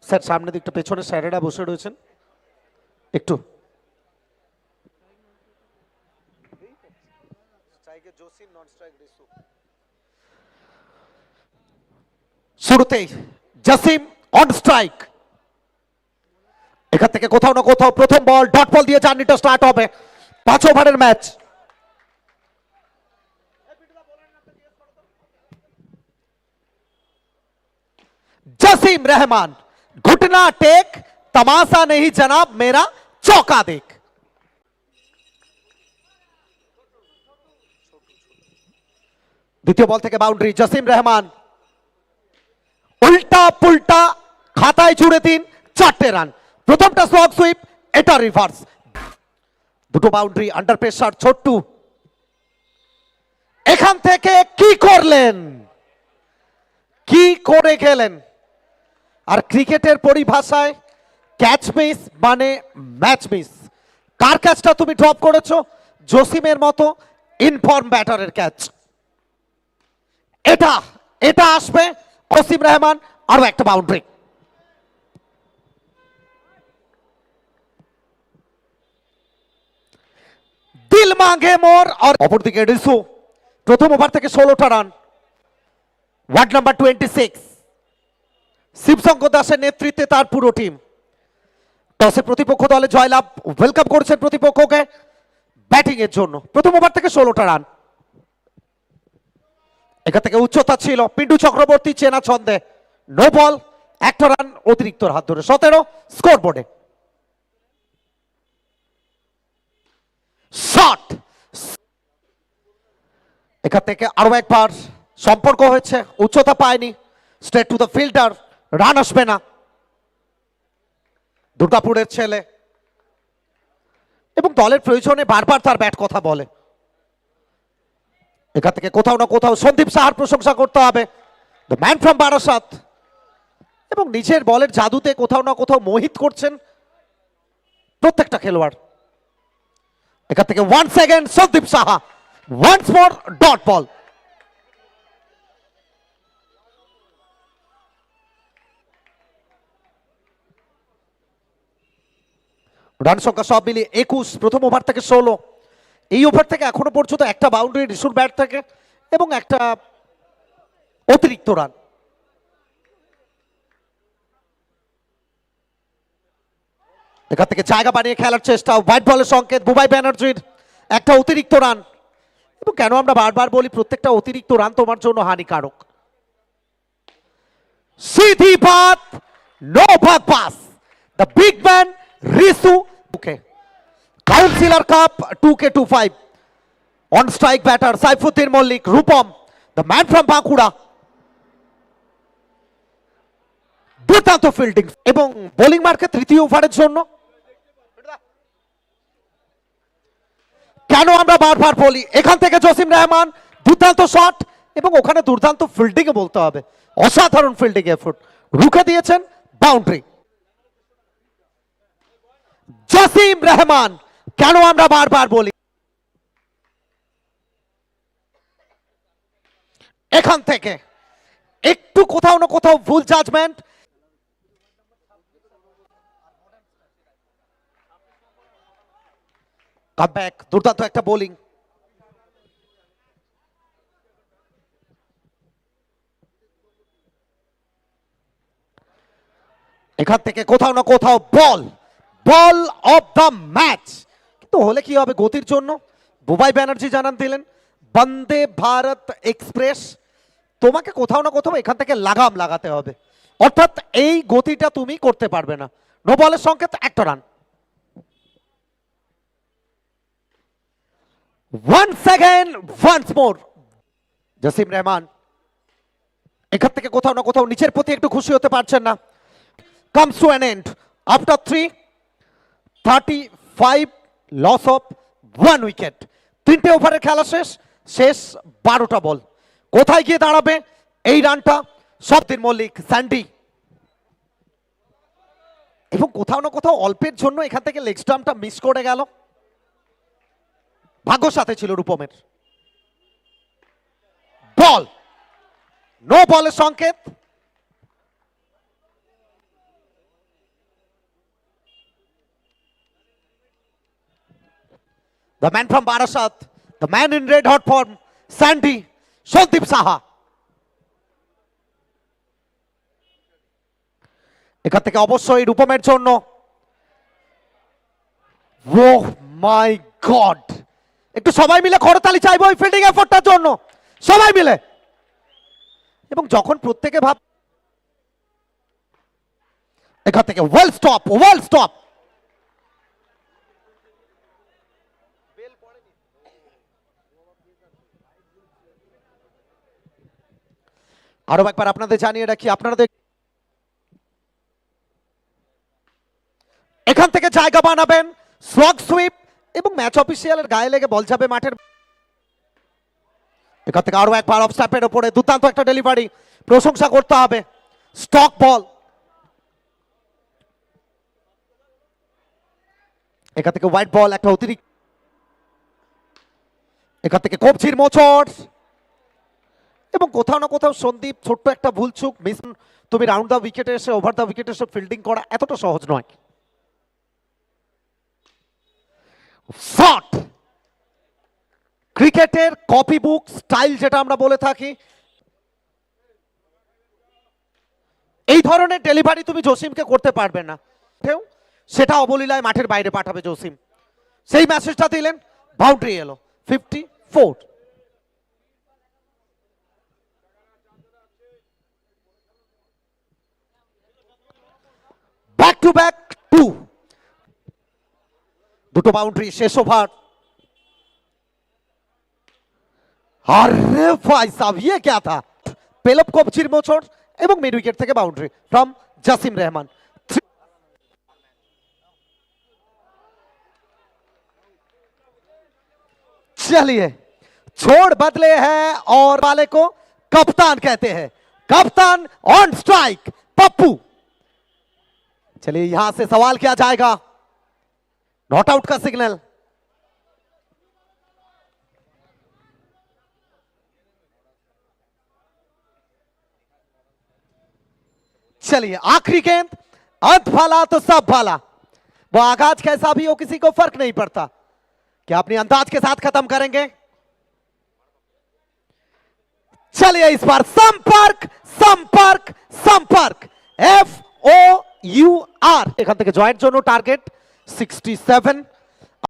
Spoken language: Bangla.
স্যার সামনে দিকটা পেছনে স্যারেরা বসে রয়েছেন একটু শুরুতেই জাসিম অন স্ট্রাইক। এখান থেকে কোথাও না কোথাও প্রথম বল ডট বল দিয়ে জার্নিটা স্টার্ট হবে। 5 ওভারের ম্যাচ। जसीम रहमान घुटना टेक तमाशा नहीं जनाब मेरा चौका देख। দ্বিতীয় বল থেকে বাউন্ডারি জসিম রহমান উল্টা পুল্টা খাতায় জুড়ে দিন 4টে রান। প্রথমটা স্লগ সুইপ, এটা রিভার্স। দুটো বাউন্ডারি আন্ডার প্রেসার ছোট্টু। এখান থেকে কি করলেন, কি করে গেলেন। আর ক্রিকেটের পরিভাষায় ক্যাচ মিস মানে ম্যাচ মিস। কার ক্যাচটা তুমি ড্রপ করেছো? জসিমের মতো ইনফর্ম ব্যাটারের ক্যাচ। এটা এটা আসবে। জসিম রহমান আরো একটা বাউন্ডারি। দিল মাঙ্গে মোর। আর অপরদিকে রিসু প্রথম ওভার থেকে 16টা রান। ওয়ার্ড নাম্বার 26 শিবশঙ্ক দাসের নেতৃত্বে তার পুরো টিম। টসে প্রতিপক্ষ দলে জয়লাভ, ওয়েলকাম করছেন প্রতিপক্ষকে ব্যাটিং এর জন্য। প্রথম ওভার থেকে 16টা রান। এখান থেকে উচ্চতা ছিল পিন্টু চক্রবর্তী চেনা ছন্দে। নো বল, একটা রান অতিরিক্ত হাত ধরে 17 স্কোর বোর্ডে। শট, এখান থেকে আরো একবার সম্পর্ক হয়েছে, উচ্চতা পায়নি, straight to the fielder, run আসবে না। দুর্গাপুরের ছেলে এবং দলের প্রয়োজনে বারবার তার ব্যাট কথা বলে। এখান থেকে কোথাও না কোথাও সন্দীপ সাহার প্রশংসা করতে হবে, দ্য ম্যান ফ্রম বারাসাত। এবং নিজের বলের জাদুতে কোথাও না কোথাও মোহিত করছেন প্রত্যেকটা খেলোয়াড়। এখান থেকে 1 second Sandip Saha, once more dot ball. Run সংখ্যা সব মিলিয়ে 21। প্রথম ওভার থেকে 16। এই ওভার থেকে এখনো পর্যন্ত একটা বাউন্ডারি রিসুর ব্যাট থেকে এবং একটা অতিরিক্ত রান। এখান থেকে জায়গা বানিয়ে খেলার চেষ্টা, হোয়াইট বলের সংকেত বুবাই ব্যানার্জির, একটা অতিরিক্ত রান। এবং কেন আমরা বারবার বলি প্রত্যেকটা অতিরিক্ত রান তোমার জন্য হানিকারক। सीधी बात, नो बकवास। The big man Risu counsellor cup 2K25 on strike batter Saifuddin Mallick Rupam, the man from Bankura. দুর্দান্ত ফিল্ডিং এবং বোলিং মার্কে তৃতীয় ওভারের জন্য কেন আমরা বারবার বলি এখান থেকে জসিম রহমান দুর্দান্ত শট এবং ওখানে দুর্দান্ত ফিল্ডিং এ বলতে হবে, অসাধারণ ফিল্ডিং এফোর্ট, রুখে দিয়েছেন বাউন্ডারি। জসিম রহমান কেন আমরা বারবার বলি এখান থেকে একটু কোথাও না কোথাও ভুল জাজমেন্ট। কামব্যাক, দুর্দান্ত একটা বোলিং। এখান থেকে কোথাও না কোথাও বল, বল অফ দ্য ম্যাচ। কিন্তু হলে কি হবে গতির জন্য? বুবাই ব্যানার্জি জানান দিলেন বন্দে ভারত এক্সপ্রেস তোমাকে কোথাও না কোথাও এখান থেকে লাগাম লাগাতে হবে, অর্থাৎ এই গতিটা তুমি করতে পারবে না। নো বলের সংকেত, একটা run. 1 second once more. Jasim Rahman এখান থেকে কোথাও না কোথাও নিচের প্রতি একটু খুশি হতে পারছেন না। comes to an end after 35 loss of 1 wicket। 3টে ওভারের খেলা শেষ, শেষ 12টা বল। কোথায় গিয়ে দাঁড়াবে এই রানটা? সবদিন মল্লিক, স্যান্ডি এবং কোথাও না কোথাও অল্পের জন্য এখান থেকে লেগ স্টাম্পটা মিস করে গেল। ভাগ্য সাথে ছিল রূপমের। বল, নো বলের সংকেত। The man from Barasat, the man in red hot form, Sandy Sandip Saha. এখান থেকে অবশ্যই রূপমের জন্য। ও মাই গড, একটু সবাই মিলে করতালি চাইবো ওই ফিল্ডিং এফোর্টটার জন্য, সবাই মিলে। এবং যখন প্রত্যেকে ভাব, এখান থেকে ওয়েল স্টপ, ওয়েল স্টপ। আরো একবার আপনাদের জানিয়ে রাখি, আপনারা এখান থেকে জায়গা বানাবেন, স্লগ সুইপ এবং ম্যাচ অফিসিয়ালের গায়ে লেগে বল যাবে মাঠের। এখান থেকে আরো একবার অফ স্ট্যাম্পের উপরে দুর্দান্ত একটা ডেলিভারি, প্রশংসা করতে হবে। স্টক বল, এখান থেকে হোয়াইট বল, একটা অতিরিক্ত। এখান থেকে কবজির মোচড় এবং কোথাও না কোথাও সন্দীপ ছোট্ট একটা ভুল চুক মিস। তুমি রাউন্ড দা উইকেটে এসে, ওভার দা উইকেটে এসে ফিল্ডিং করা এতটা সহজ নয়। শট, ক্রিকেটের কপি বুক স্টাইল যেটা আমরা বলে থাকি, এই ধরনের ডেলিভারি তুমি জসিমকে করতে পারবে না, সেটা অবলীলায় মাঠের বাইরে পাঠাবে জসিম। সেই মেসেজটা দিলেন, বাউন্ডারি এলো, 54। ব্যাক টু ব্যাক 2, দুটো বাউন্ডারি শেষ ওভার। আরে ভাই সাহেব, ये क्या था? পেলব কবজির মোচড় এবং মিড উইকেট থেকে বাউন্ডারি ফ্রম জাসিম রহমান। चलिए, छोड़ बदले हैं और वाले को कप्तान कहते हैं। कप्तान ऑन स्ट्राइक पप्पू। चलिए यहां से सवाल किया जाएगा, नॉट आउट का सिग्नल। चलिए आखिरी गेंद, अंत भला तो सब भला। वो आगाज कैसा भी हो किसी को फर्क नहीं पड़ता, क्या अपनी अंदाज के साथ खत्म करेंगे। चलिए इस बार संपर्क संपर्क संपर्क, FOUR। এখান থেকে জয়েন্ট জন্য টার্গেট 67।